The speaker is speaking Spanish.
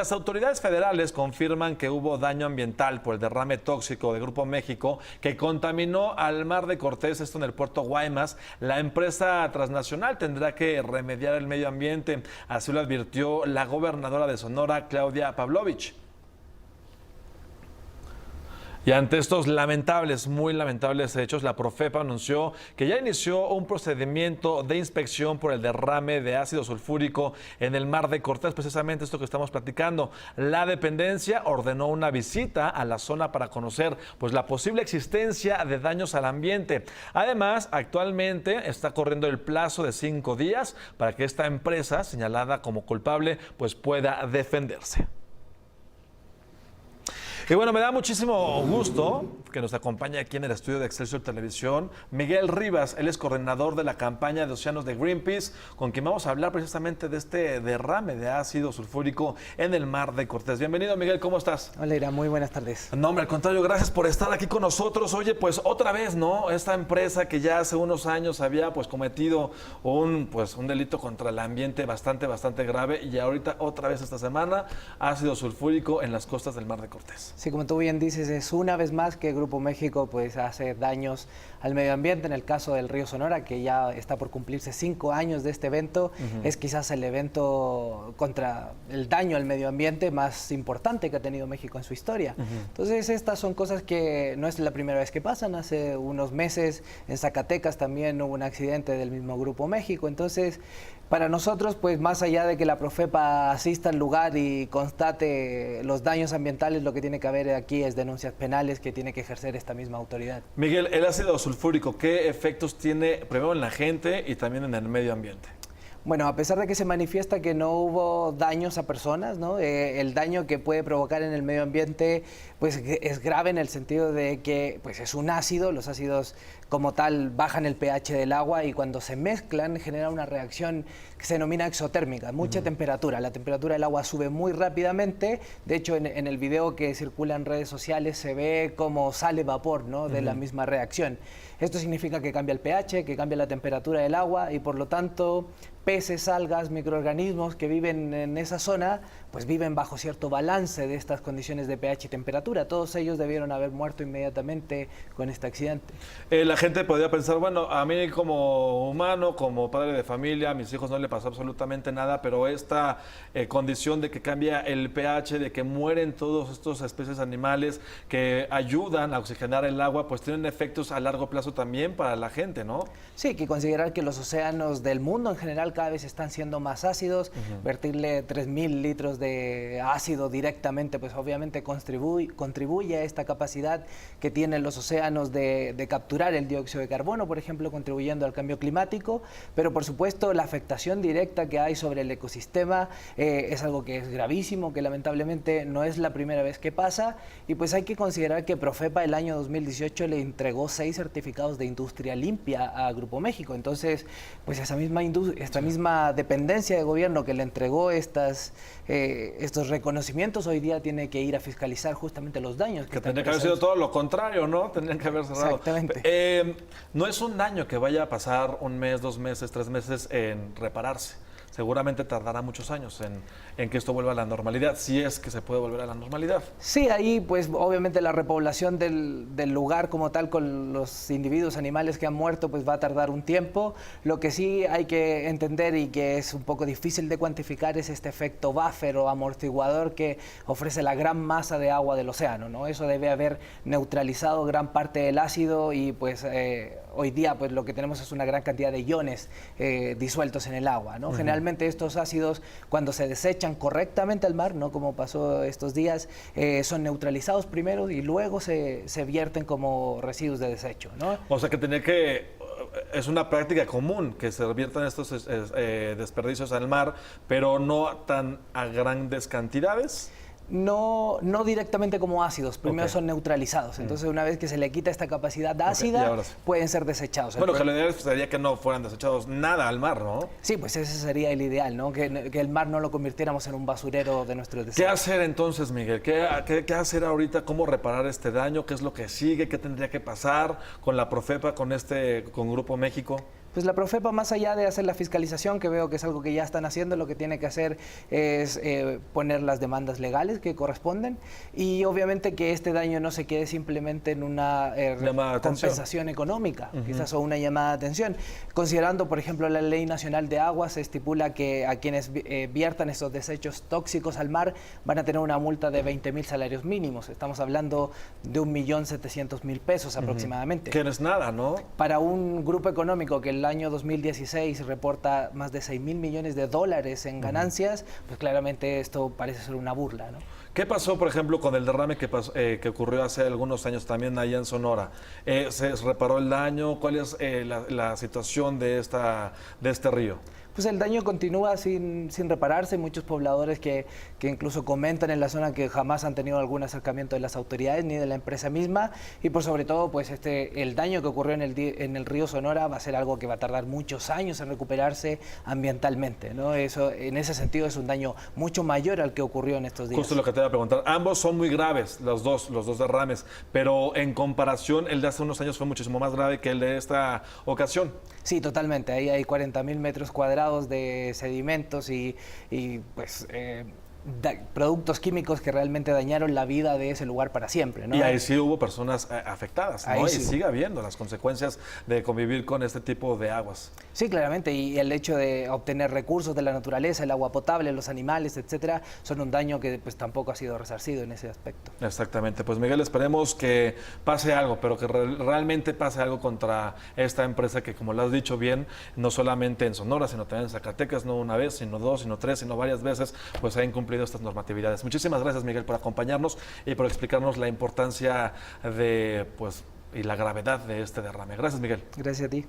Las autoridades federales confirman que hubo daño ambiental por el derrame tóxico de Grupo México que contaminó al Mar de Cortés, esto en el puerto Guaymas. La empresa transnacional tendrá que remediar el medio ambiente, así lo advirtió la gobernadora de Sonora, Claudia Pavlovich. Y ante estos muy lamentables hechos, la Profepa anunció que ya inició un procedimiento de inspección por el derrame de ácido sulfúrico en el Mar de Cortés, precisamente esto que estamos platicando. La dependencia ordenó una visita a la zona para conocer la posible existencia de daños al ambiente. Además, actualmente está corriendo el plazo de 5 días para que esta empresa, señalada como culpable, pueda defenderse. Y bueno, me da muchísimo gusto que nos acompañe aquí en el estudio de Excelsior Televisión Miguel Rivas. Él es coordinador de la campaña de océanos de Greenpeace, con quien vamos a hablar precisamente de este derrame de ácido sulfúrico en el Mar de Cortés. Bienvenido, Miguel, ¿cómo estás? Hola, Ira, muy buenas tardes. No, hombre, al contrario, gracias por estar aquí con nosotros. Oye, otra vez, ¿no? Esta empresa que ya hace unos años había cometido un delito contra el ambiente bastante grave, y ahorita otra vez esta semana ácido sulfúrico en las costas del Mar de Cortés. Sí, como tú bien dices, es una vez más que Grupo México hace daños al medio ambiente. En el caso del río Sonora, que ya está por cumplirse 5 años de este evento, es quizás el evento contra el daño al medio ambiente más importante que ha tenido México en su historia. Entonces, estas son cosas que no es la primera vez que pasan. Hace unos meses en Zacatecas también hubo un accidente del mismo Grupo México. Entonces, para nosotros, más allá de que la Profepa asista al lugar y constate los daños ambientales, lo que tiene que haber aquí es denuncias penales que tiene que ejercer esta misma autoridad. Miguel, el ácido sulfúrico, ¿qué efectos tiene primero en la gente y también en el medio ambiente? Bueno, a pesar de que se manifiesta que no hubo daños a personas, ¿no? El daño que puede provocar en el medio ambiente es grave en el sentido de que es un ácido. Los ácidos como tal bajan el pH del agua y cuando se mezclan genera una reacción que se denomina exotérmica, mucha temperatura. La temperatura del agua sube muy rápidamente. De hecho, en el video que circula en redes sociales se ve cómo sale vapor, ¿no? De la misma reacción. Esto significa que cambia el pH, que cambia la temperatura del agua y por lo tanto peces, algas, microorganismos que viven en esa zona, viven bajo cierto balance de estas condiciones de pH y temperatura. Todos ellos debieron haber muerto inmediatamente con este accidente. La gente podría pensar, bueno, a mí como humano, como padre de familia, a mis hijos no le pasó absolutamente nada, pero esta condición de que cambia el pH, de que mueren todas estas especies animales que ayudan a oxigenar el agua, tienen efectos a largo plazo también para la gente, ¿no? Sí, hay que considerar que los océanos del mundo en general cada vez están siendo más ácidos. Vertirle 3.000 litros de ácido directamente, obviamente contribuye a esta capacidad que tienen los océanos de capturar el dióxido de carbono, por ejemplo, contribuyendo al cambio climático. Pero por supuesto la afectación directa que hay sobre el ecosistema es algo que es gravísimo, que lamentablemente no es la primera vez que pasa. Y hay que considerar que Profepa el año 2018 le entregó 6 certificados de industria limpia a Grupo México. Entonces, esta misma dependencia de gobierno que le entregó estos reconocimientos, hoy día tiene que ir a fiscalizar justamente los daños. Que tendría que haber sido todo lo contrario, ¿no? Tendrían que haber cerrado. Exactamente. No es un daño que vaya a pasar 1 mes, 2 meses, 3 meses en repararse. Seguramente tardará muchos años en que esto vuelva a la normalidad, si es que se puede volver a la normalidad. Sí, ahí obviamente la repoblación del lugar como tal con los individuos, animales que han muerto, va a tardar un tiempo. Lo que sí hay que entender y que es un poco difícil de cuantificar es este efecto buffer o amortiguador que ofrece la gran masa de agua del océano, ¿no? Eso debe haber neutralizado gran parte del ácido y hoy día lo que tenemos es una gran cantidad de iones disueltos en el agua, ¿no? Generalmente estos ácidos, cuando se desechan correctamente al mar, no como pasó estos días, son neutralizados primero y luego se vierten como residuos de desecho, ¿no? O sea que es una práctica común que se viertan estos desperdicios al mar, pero no tan a grandes cantidades. No directamente como ácidos, primero son neutralizados. Entonces, una vez que se le quita esta capacidad ácida, pueden ser desechados. Bueno, que lo ideal sería que no fueran desechados nada al mar, ¿no? Sí, ese sería el ideal, ¿no? Que el mar no lo convirtiéramos en un basurero de nuestros desechos. ¿Qué hacer entonces, Miguel? ¿Qué hacer ahorita? ¿Cómo reparar este daño? ¿Qué es lo que sigue? ¿Qué tendría que pasar con la Profepa, con Grupo México? Pues la Profepa, más allá de hacer la fiscalización, que veo que es algo que ya están haciendo, lo que tiene que hacer es poner las demandas legales que corresponden y obviamente que este daño no se quede simplemente en una compensación económica, quizás, o una llamada de atención. Considerando, por ejemplo, la Ley Nacional de Aguas, se estipula que a quienes viertan estos desechos tóxicos al mar van a tener una multa de 20,000 salarios mínimos. Estamos hablando de 1.700.000 pesos aproximadamente. Que no es nada, ¿no? Para un grupo económico que el año 2016 reporta más de 6,000 millones de dólares en ganancias, pues claramente esto parece ser una burla, ¿no? ¿Qué pasó, por ejemplo, con el derrame que ocurrió hace algunos años también allá en Sonora? ¿Se reparó el daño? ¿Cuál es la situación de este río? Pues el daño continúa sin repararse. Muchos pobladores que incluso comentan en la zona que jamás han tenido algún acercamiento de las autoridades ni de la empresa misma, y por sobre todo pues el daño que ocurrió en el río Sonora va a ser algo que va a tardar muchos años en recuperarse ambientalmente, ¿no? Eso, en ese sentido, es un daño mucho mayor al que ocurrió en estos días. Justo lo que te iba a preguntar. Ambos son muy graves, los dos derrames, pero en comparación el de hace unos años fue muchísimo más grave que el de esta ocasión. Sí, totalmente. Ahí hay 40,000 metros cuadrados de sedimentos y productos químicos que realmente dañaron la vida de ese lugar para siempre, ¿no? Y ahí sí hubo personas afectadas, ¿no? Y sigue habiendo las consecuencias de convivir con este tipo de aguas. Sí, claramente, y el hecho de obtener recursos de la naturaleza, el agua potable, los animales, etcétera, son un daño que pues tampoco ha sido resarcido en ese aspecto. Exactamente. Pues Miguel, esperemos que pase algo, pero que realmente pase algo contra esta empresa que, como lo has dicho bien, no solamente en Sonora, sino también en Zacatecas, no una vez, sino dos, sino tres, sino varias veces, pues ha incumplido estas normatividades. Muchísimas gracias, Miguel, por acompañarnos y por explicarnos la importancia y la gravedad de este derrame. Gracias, Miguel. Gracias a ti.